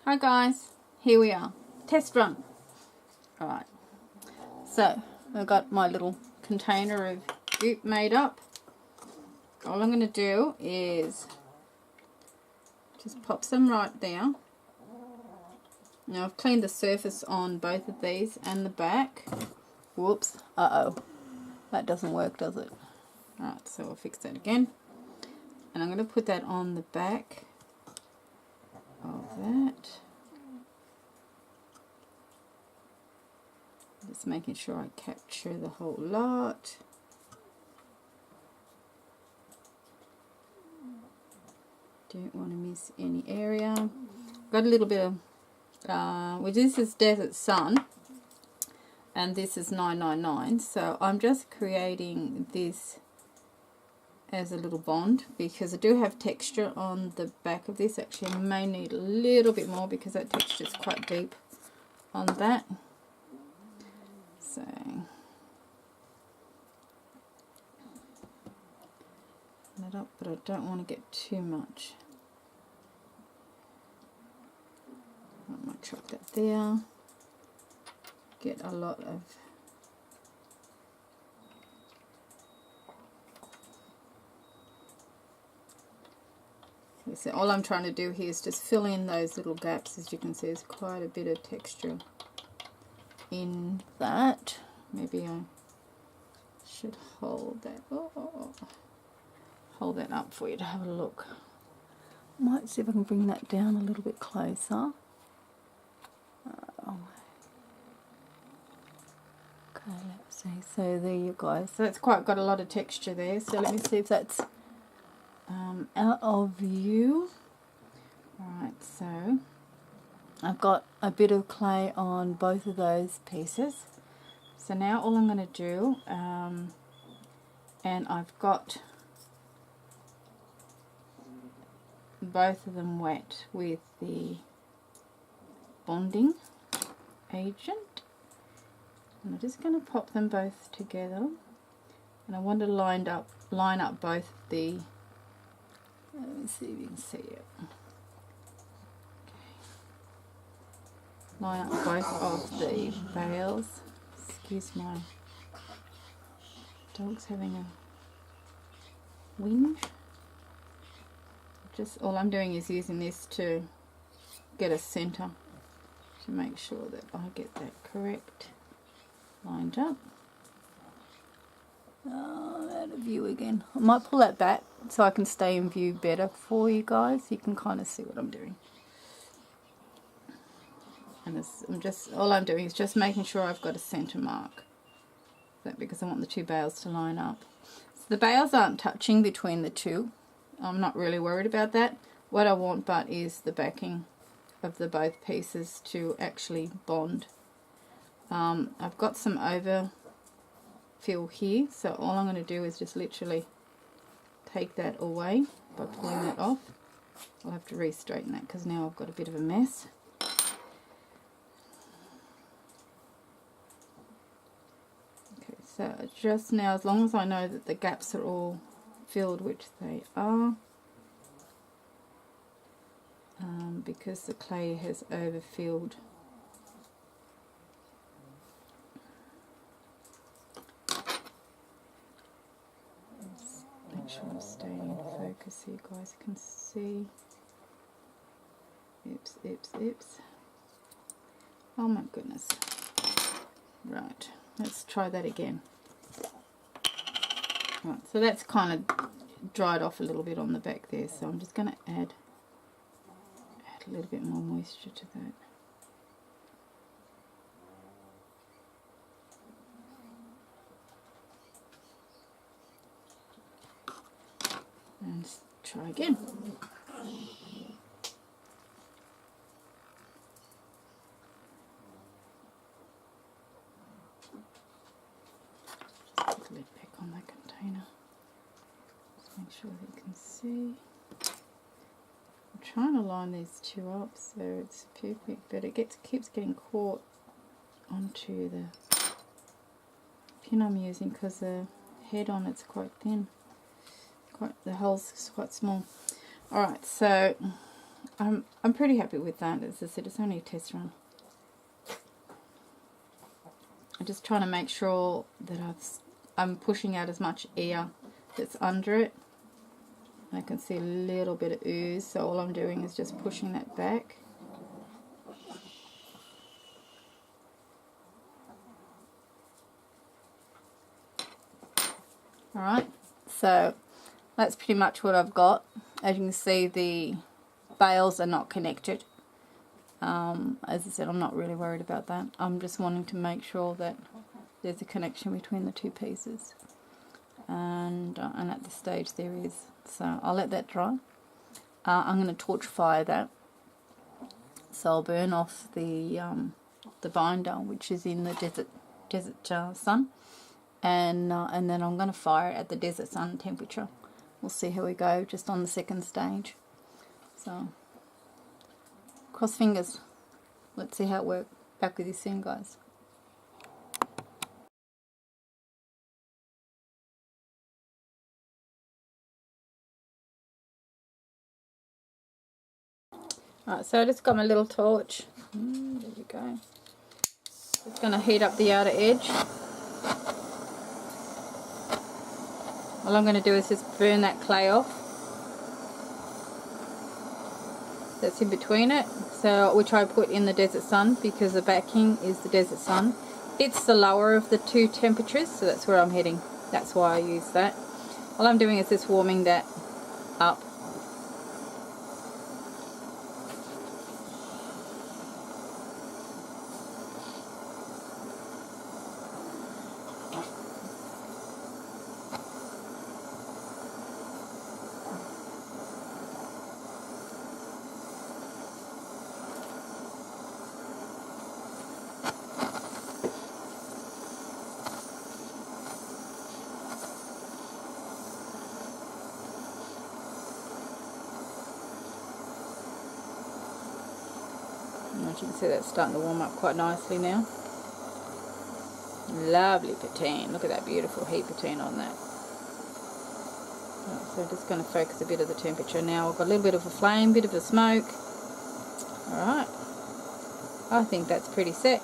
Hi guys, here we are, test run. Alright, so I've got my little container of goop made up. All I'm going to do is just pop some right there. Now I've cleaned the surface on both of these and the back. Whoops, that doesn't work, does it? Alright, so I'll fix that again. And I'm going to put that on the back of that. Just making sure I capture the whole lot. Don't want to miss any area. Got a little bit of, this is Desert Sun, and this is 999. So I'm just creating this as a little bond because I do have texture on the back of this. Actually, I may need a little bit more because that texture is quite deep on that. So that up, but I don't want to get too much. I might chop that there. Get a lot of so all I'm trying to do here is just fill in those little gaps. As you can see, there's quite a bit of texture in that. Maybe I should hold that. Hold that up for you to have a look. Might see if I can bring that down a little bit closer. Okay, let's see. So there you go. So it's quite got a lot of texture there. So let me see if that's out of view. Alright, so I've got a bit of clay on both of those pieces. So now all I'm going to do, and I've got both of them wet with the bonding agent. And I'm just going to pop them both together. And I want to line up both the, let me see if you can see it. Line up both of the bales. Excuse my dog's having a whinge. Just all I'm doing is using this to get a center to make sure that I get that correct lined up. Out of view again. I might pull that back so I can stay in view better for you guys. You can kind of see what I'm doing. And all I'm doing is just making sure I've got a center mark. That because I want the two bales to line up. So the bales aren't touching between the two. I'm not really worried about that. What I want but is the backing of the both pieces to actually bond. I've got some overfill here, so all I'm going to do is just literally take that away by pulling that off. I'll have to re-straighten that because now I've got a bit of a mess. Okay, so just now, as long as I know that the gaps are all filled, which they are, because the clay has overfilled. Make sure I'm staying in focus here, guys. You can see. Oops. Oh my goodness. Right, let's try that again. Right, so that's kind of dried off a little bit on the back there, so I'm just going to add a little bit more moisture to that. And try again. Put the lid back on that container. Just make sure that you can see. I'm trying to line these two up so it's perfect, but it keeps getting caught onto the pin I'm using because the head on it's quite thin. The hole's quite small. Alright, so I'm pretty happy with that. As I said, it's only a test run. I'm just trying to make sure that I'm pushing out as much air that's under it. I can see a little bit of ooze, so all I'm doing is just pushing that back. Alright, so that's pretty much what I've got. As you can see, the bales are not connected. As I said, I'm not really worried about that. I'm just wanting to make sure that there's a connection between the two pieces. And at this stage there is. So I'll let that dry. I'm going to torch fire that. So I'll burn off the binder, which is in the Desert Sun. And then I'm going to fire it at the Desert Sun temperature. We'll see how we go just on the second stage. So, cross fingers. Let's see how it works. Back with you soon, guys. Alright, so I just got my little torch. There we go. Just going to heat up the outer edge. All I'm going to do is just burn that clay off. That's in between it. So, which I put in the Desert Sun because the backing is the Desert Sun. It's the lower of the two temperatures, so that's where I'm heading. That's why I use that. All I'm doing is just warming that up. As you can see, that's starting to warm up quite nicely now. Lovely patine. Look at that beautiful heat patine on that. Right, so just going to focus a bit of the temperature now. I've got a little bit of a flame, bit of a smoke. Alright. I think that's pretty set.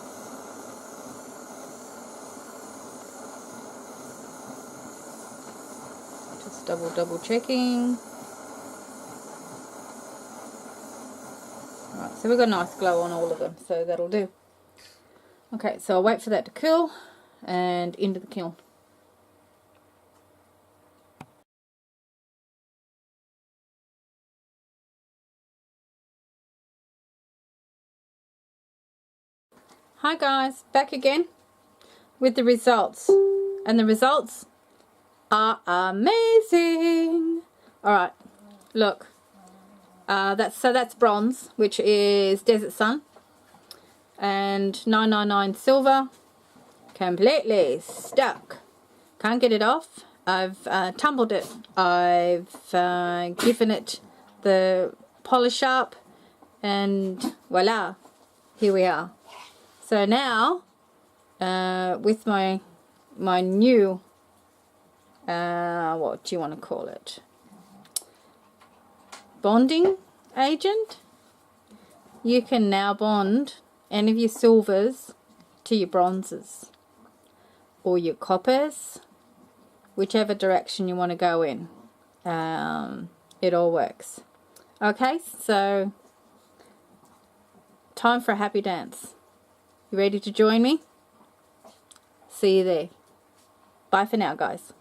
Just double checking. Right, so we've got a nice glow on all of them, so that'll do. Okay, so I'll wait for that to cool and into the kiln. Hi guys, back again with the results, and the results are amazing. Alright, look. That's bronze, which is Desert Sun, and 999 silver, completely stuck. Can't get it off. I've tumbled it. I've given it the polish up, and voila, here we are. So now, with my new, what do you want to call it? Bonding agent, you can now bond any of your silvers to your bronzes or your coppers, whichever direction you want to go in. It all works. Okay, so time for a happy dance. You ready to join me? See you there. Bye for now, guys.